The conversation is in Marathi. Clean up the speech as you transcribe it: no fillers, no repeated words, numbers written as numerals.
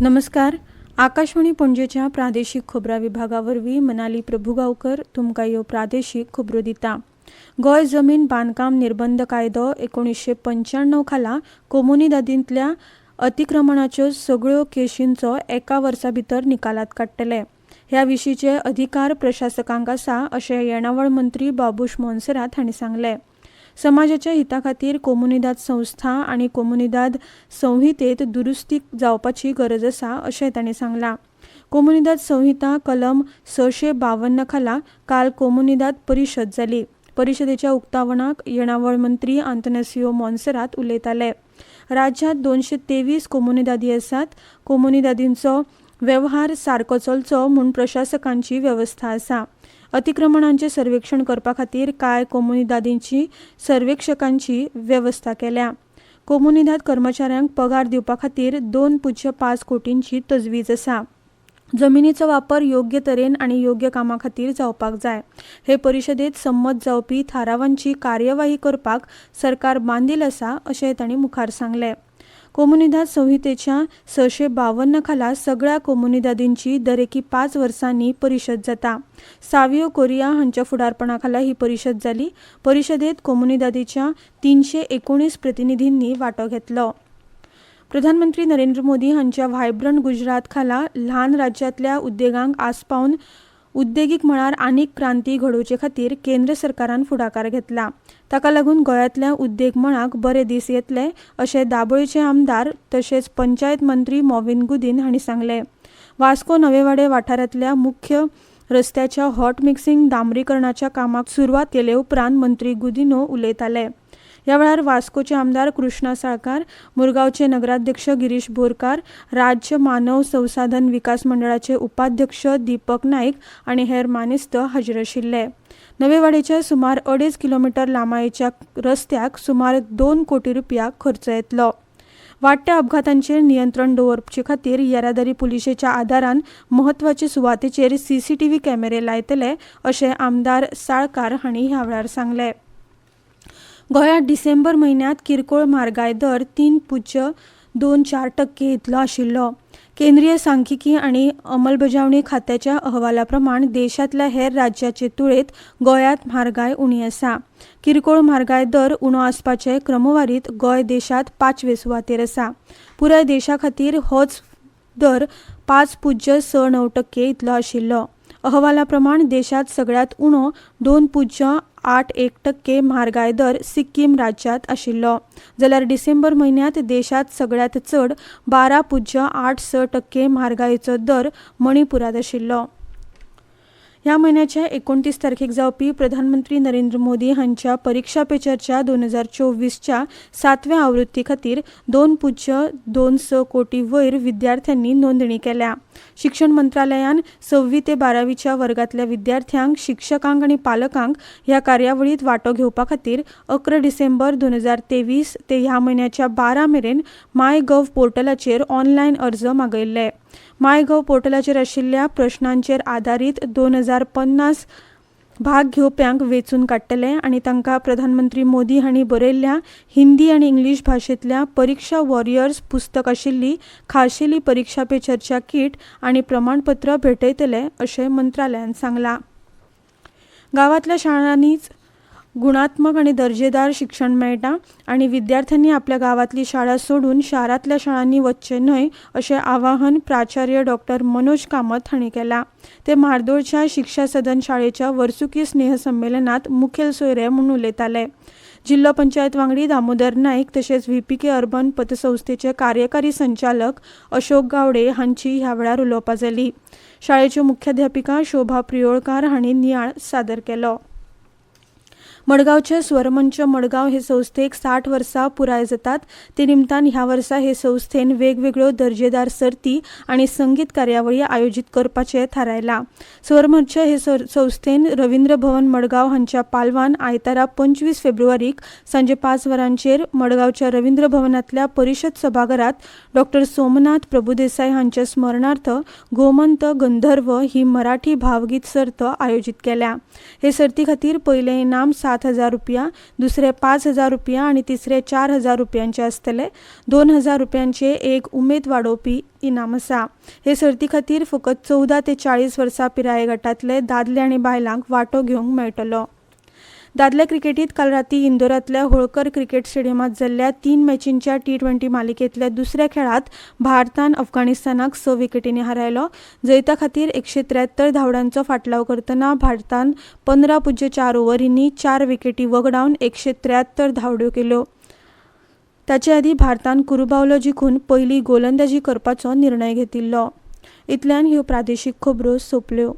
नमस्कार. आकाशवाणी पणजेच्या प्रादेशीक खबरां विभागावरवीं मनाली प्रभुगांवकर तुमकां ह्यो प्रादेशीक खबरो दिता. गोंय जमीन बांदकाम निर्बंध कायदो 1995 खाला कोमुनिदादींतल्या अतिक्रमणाच्यो सगळ्यो केशींचो एका वर्सा भितर निकालात काडटले. ह्या विशींचे अधिकार प्रशासकांक आसा अशें येणावळ मंत्री बाबूश मोन्सेरात हांणी सांगलें. समाजाच्या हिता खातीर कोमुनिदाद संस्था आनी कोमुनिदाद संहितेत दुरुस्ती जावपाची गरज आसा अशें तांणी सांगलां. कोमुनिदाद संहिता कलम 652 खाला काल कोमुनिदाद परिशद जाली. परिशदेच्या उक्तावणाक येणावळ मंत्री आंतनासियो मोन्सेरात उलयताले. राज्यांत 223 कोमुनिदादी आसात. कोमुनिदादींचो वेव्हार सारको चलचो म्हूण प्रशासकांची व्यवस्था आसा. अतिक्रमणांचे सर्वेक्षण करपा खातीर कांय कोमुनिदादींची सर्वेक्षकांची व्यवस्था केल्या. कोमुनिदाद कर्मचाऱ्यांक पगार दिवपा खातीर 2.5 कोटींची तजवीज आसा. जमिनीचो वापर योग्य तरेन आनी योग्य कामा खातीर जावपाक जाय. हे परिशदेत संमत जावपी थारावांची कार्यवाही करपाक सरकार बांदील आसा अशें तांणी मुखार सांगलें. कोमुनिदाद संहितेच्या 652 खाला सगळ्या कोमुनिदादींची दरेकी 5 वर्सांनी परिशद जाता. सावियो कोरिया हांच्या फुडारपणा खाला ही परिशद जाली. परिशदेत कोमुनिदादीच्या 319 प्रतिनिधींनी वांटो घेतलो. प्रधानमंत्री नरेंद्र मोदी हांच्या व्हायब्रंट गुजरात खाला ल्हान राज्यांतल्या उद्देगांक आस्पावन उद्देगीक मळार आनीक क्रांती घडोवचे खातीर केंद्र सरकारान फुडाकार घेतला. ताका लागून गोंयांतल्या उद्देग मळाक बरे दीस येतले अशें दाबोळेचे आमदार तशेंच पंचायत मंत्री मॉविन गुदीन हांणी सांगलें. वास्को नवेवाडे वाठारांतल्या मुख्य रस्त्याच्या हॉट मिक्सिंग डांबरीकरणाच्या कामाक सुरवात केले उपरांत मंत्री गुदिनो उलयताले. ह्या वेळार वास्कोचे आमदार कृष्णा साळकार, मुरगांवचे नगराध्यक्ष गिरीश बोरकार, राज्य मानव संसाधन विकास मंडळाचे उपाध्यक्ष दीपक नाईक आनी हेर मानेस्त हाजीर आशिल्ले. नवेवाडेच्या सुमार 2.5 किलोमीटर लांबायेच्या रस्त्याक सुमार 2 कोटी रुपया खर्च येतलो. वाडट्या अपघातांचेर नियंत्रण दवरचे खातीर येरादारी पुलिशेच्या आदारान म्हत्वाचे सुवातेचेर CCTV कॅमेरे लायतले अशें आमदार साळकार हांणी ह्या वेळार सांगलें. गोंयांत डिसेंबर म्हयन्यांत किरकोळ म्हारगाय दर 3.24% इतलो आशिल्लो. केंद्रीय सांख्यिकी आनी अंमलबजावणी खात्याच्या अहवाला प्रमाण देशांतल्या हेर राज्याचे तुळेंत गोंयांत म्हारगाय उणी आसा. किरकोळ म्हारगाय दर उणो आसपाचे क्रमवारींत गोंय देशांत 5वे सुवातेर आसा. पुराय देशा खातीर होच दर 5.69% इतलो आशिल्लो. अहवाला प्रमाण देशांत सगळ्यांत उणो 2.81% म्हारगाय दर सिक्कीम राज्यांत आशिल्लो. जाल्यार डिसेंबर म्हयन्यांत देशांत सगळ्यांत चड 12.86% म्हारगायेचो दर मणिपुरांत आशिल्लो. ह्या म्हयन्याच्या 29 तारखेक जावपी प्रधानमंत्री नरेंद्र मोदी हांच्या परीक्षा पे चर्चा 2024च्या 7व्या आवृत्ती खातीर 2.26 कोटी वयर विद्यार्थ्यांनी नोंदणी केल्या. शिक्षण मंत्रालयान 6वी ते 12वीच्या वर्गांतल्या विद्यार्थ्यांक, शिक्षकांक आनी पालकांक ह्या कार्यावळींत वांटो घेवपा खातीर 11 डिसेंबर 2023 ते ह्या म्हयन्याच्या 12 मेरेन मायगव्ह पोर्टलाचेर ऑनलायन अर्ज मागयल्ले. मायगव्ह पोर्टलाचेर आशिल्ल्या प्रश्नांचेर आदारीत 2050 भाग घेवप्यांक वेंचून काडटले आनी तांकां प्रधानमंत्री मोदी हांणी बरयल्ल्या हिंदी आनी इंग्लीश भाशेंतल्या परीक्षा वॉरियर्स पुस्तक आशिल्ली खाशेली परीक्षा पे चर्चा किट आनी प्रमाणपत्र भेटयतले अशें मंत्रालयान सांगलां. गांवांतल्या शाळांनीच गुणात्मक आनी दर्जेदार शिक्षण मेळटा आनी विद्यार्थ्यांनी आपल्या गांवांतली शाळा सोडून शारांतल्या शाळांनी वचचें न्हय अशें आवाहन प्राचार्य डॉ. मनोज कामत हांणी केलां. ते म्हार्दोळच्या शिक्षा सदन शाळेच्या वर्सुकी स्नेह संमेलनांत मुखेल सोयरे म्हूण उलयताले. जिल्लो पंचायत वांगडी दामोदर नाईक तशेंच VPK अर्बन पतसंस्थेचे कार्यकारी संचालक अशोक गावडे हांची ह्या वेळार उलोवपां जाली. शाळेच्यो मुख्याध्यापिका शोभा प्रियोळकार हांणी नियाळ सादर केलो. मडगांवचे स्वरमंच मडगांव हे संस्थेक 60 वर्सां पुराय जातात. ते निमतान ह्या वर्सा हे संस्थेन वेगवेगळ्यो दर्जेदार सर्ती आनी संगीत कार्यावळी आयोजीत करपाचें थारायलां. स्वरमंच हे संस्थेन रवींद्र भवन मडगांव हांच्या पालवान आयतारा 25 फेब्रुवारीक सांजे 5 वरांचेर मडगांवच्या रवींद्र भवनांतल्या परिशद सभाघरांत डॉ. सोमनाथ प्रभुदेसाय हांच्या स्मरणार्थ गोमंत गंधर्व ही मराठी भावगीत सर्त आयोजीत केल्या. हे सर्ती खातीर पयलें इनाम 7 7,000 रुपया, दुसरे 5,000 रुपया आणि तिसरे 4,000 रुपयांचे आसतले. 2,000 रुपयांचे एक उमेद वाडोवपी इनाम आसा. हे सर्ती खातीर फकत 14 ते 40 वर्सां पिराये गटांतले दादले आनी बायलांक वांटो घेवंक मेळटलो. दादले क्रिकेटींत काल रातीं इंदोरांतल्या होळकर क्रिकेट स्टेडियमांत जाल्ल्या 3 मॅचींच्या T20 मालिकेंतल्या दुसऱ्या खेळांत भारतान अफगाणिस्तानाक 6 विकेटींनी हारयलो. जैता खातीर 173 धांवड्यांचो फाटलाव करतना भारतान 15.4 ओव्हरींनी 4 विकेटी वगडावन 173 धांवड्यो केल्यो. ताचे आदीं भारतान कुरुबावलो जिखून पयली गोलंदाजी करपाचो निर्णय घेतिल्लो. इतल्यान ह्यो प्रादेशीक खबरो सोंपल्यो.